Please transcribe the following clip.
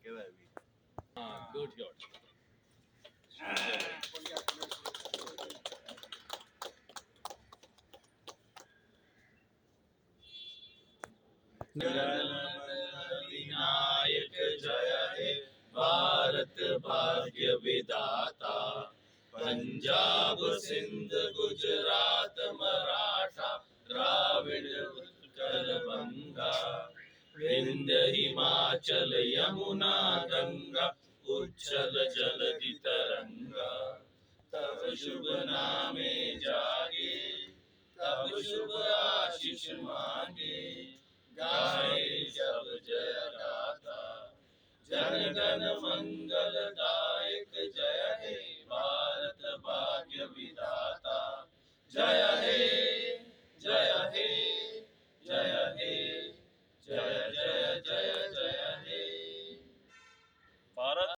केव्हा B. Good good. Vinayak जय हे भारत भाग्य विधाता, पंजाब सिंध गुजरात मराठा द्राविड उत्कल बंगा, विंध्य हिमाचल यमुना गंगा उच्छल जलधि तरंगा, तब शुभ नामे जागे तब शुभ आशीष मांगे, गाए जब जय गाथा जन गण मंगल